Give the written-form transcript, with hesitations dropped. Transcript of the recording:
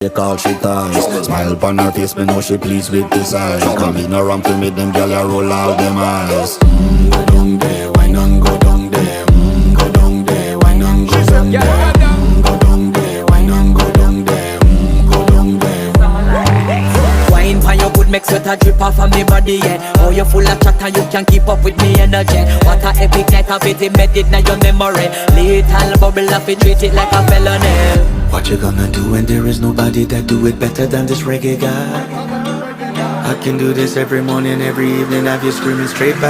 They call she ties. Smile upon her face, me know she pleased with this eyes. Come in around to me, them gyal a roll out them eyes. Go down there, why not go down there? Go down there, why not go down there? Go down there, why not go down there? Go down there. Wine pan your good, make sweat a drip off of me body, yeah. Oh, you full of chatter, you can keep up with me energy. What a epic night of it, embedded in your memory. Little bubble of it, treat it like a felony. What you gonna do when there is nobody that do it better than this reggae guy? I can do this every morning, every evening, have you screaming straight back.